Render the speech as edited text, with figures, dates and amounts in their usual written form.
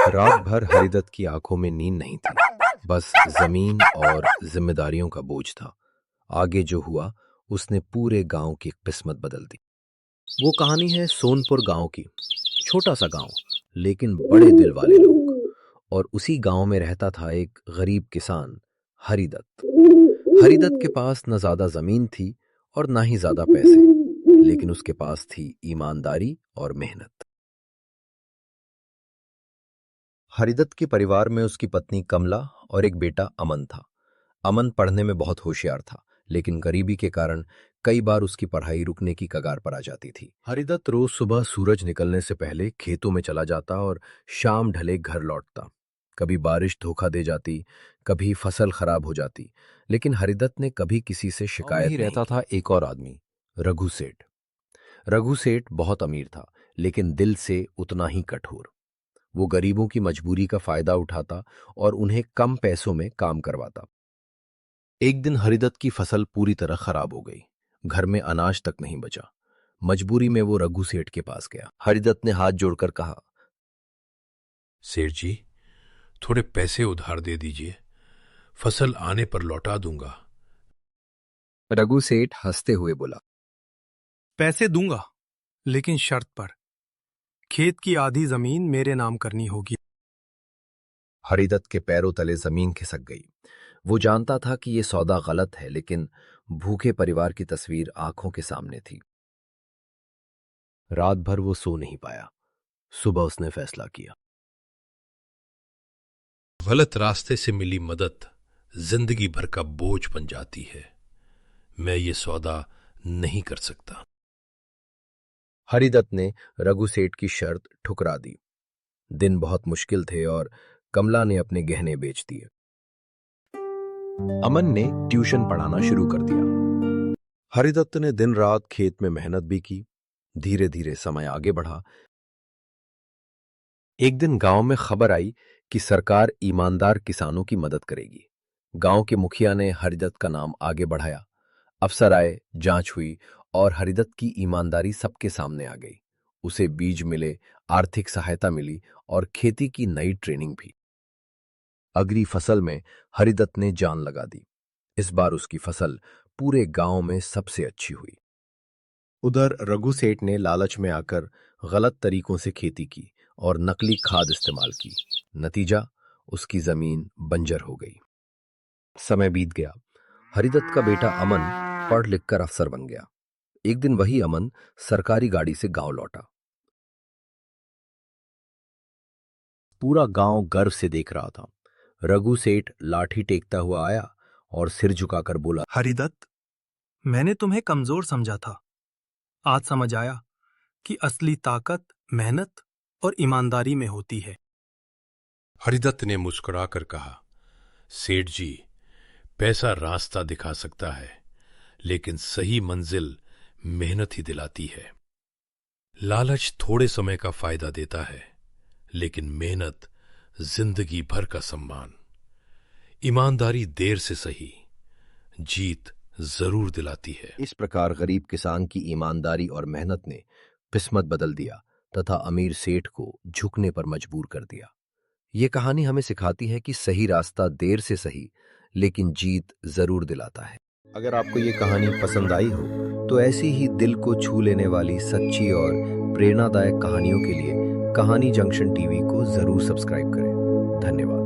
रात भर हरिदत्त की आंखों में नींद नहीं थी। बस जमीन और जिम्मेदारियों का बोझ था। आगे जो हुआ उसने पूरे गांव की किस्मत बदल दी। वो कहानी है सोनपुर गांव की। छोटा सा गांव, लेकिन बड़े दिल वाले लोग। और उसी गांव में रहता था एक गरीब किसान, हरिदत्त। हरिदत्त के पास न ज्यादा जमीन थी और ना ही ज्यादा पैसे, लेकिन उसके पास थी ईमानदारी और मेहनत। हरिदत्त के परिवार में उसकी पत्नी कमला और एक बेटा अमन था। अमन पढ़ने में बहुत होशियार था, लेकिन गरीबी के कारण कई बार उसकी पढ़ाई रुकने की कगार पर आ जाती थी। हरिदत्त रोज सुबह सूरज निकलने से पहले खेतों में चला जाता और शाम ढले घर लौटता। कभी बारिश धोखा दे जाती, कभी फसल खराब हो जाती, लेकिन हरिदत्त ने कभी किसी से शिकायत नहीं रहता था। एक और आदमी, रघु सेठ। रघु सेठ बहुत अमीर था, लेकिन दिल से उतना ही कठोर। वो गरीबों की मजबूरी का फायदा उठाता और उन्हें कम पैसों में काम करवाता। एक दिन हरिदत्त की फसल पूरी तरह खराब हो गई। घर में अनाज तक नहीं बचा। मजबूरी में वो रघु सेठ के पास गया। हरिदत्त ने हाथ जोड़कर कहा, सेठ जी, थोड़े पैसे उधार दे दीजिए, फसल आने पर लौटा दूंगा। रघु सेठ हंसते हुए बोला, पैसे दूंगा, लेकिन शर्त पर। खेत की आधी जमीन मेरे नाम करनी होगी। हरिदत्त के पैरों तले जमीन खिसक गई। वो जानता था कि यह सौदा गलत है, लेकिन भूखे परिवार की तस्वीर आंखों के सामने थी। रात भर वो सो नहीं पाया। सुबह उसने फैसला किया। गलत रास्ते से मिली मदद जिंदगी भर का बोझ बन जाती है। मैं ये सौदा नहीं कर सकता। हरिदत्त ने रघु सेठ की शर्त ठुकरा दी। दिन बहुत मुश्किल थे और कमला ने अपने गहने बेच दिए। अमन ने ट्यूशन पढ़ाना शुरू कर दिया। हरिदत्त ने दिन रात खेत में मेहनत भी की। धीरे धीरे समय आगे बढ़ा। एक दिन गांव में खबर आई कि सरकार ईमानदार किसानों की मदद करेगी। गांव के मुखिया ने हरिदत्त का नाम आगे बढ़ाया। अफसर आए, जांच हुई और हरिदत्त की ईमानदारी सबके सामने आ गई। उसे बीज मिले, आर्थिक सहायता मिली और खेती की नई ट्रेनिंग भी। अगली फसल में हरिदत्त ने जान लगा दी। इस बार उसकी फसल पूरे गांव में सबसे अच्छी हुई। उधर रघु सेठ ने लालच में आकर गलत तरीकों से खेती की और नकली खाद इस्तेमाल की। नतीजा, उसकी जमीन बंजर हो गई। समय बीत गया। हरिदत्त का बेटा अमन पढ़ लिखकर अफसर बन गया। एक दिन वही अमन सरकारी गाड़ी से गांव लौटा। पूरा गांव गर्व से देख रहा था। रघु सेठ लाठी टेकता हुआ आया और सिर झुकाकर बोला, हरिदत्त, मैंने तुम्हें कमजोर समझा था। आज समझ आया कि असली ताकत मेहनत और ईमानदारी में होती है। हरिदत्त ने मुस्कुराकर कहा, सेठ जी, पैसा रास्ता दिखा सकता है, लेकिन सही मंजिल मेहनत ही दिलाती है। लालच थोड़े समय का फायदा देता है, लेकिन मेहनत जिंदगी भर का सम्मान। ईमानदारी देर से सही, जीत जरूर दिलाती है। इस प्रकार गरीब किसान की ईमानदारी और मेहनत ने किस्मत बदल दिया तथा अमीर सेठ को झुकने पर मजबूर कर दिया। ये कहानी हमें सिखाती है कि सही रास्ता देर से सही, लेकिन जीत जरूर दिलाता है। अगर आपको ये कहानी पसंद आई हो तो ऐसी ही दिल को छू लेने वाली सच्ची और प्रेरणादायक कहानियों के लिए कहानी जंक्शन टीवी को जरूर सब्सक्राइब करें। धन्यवाद।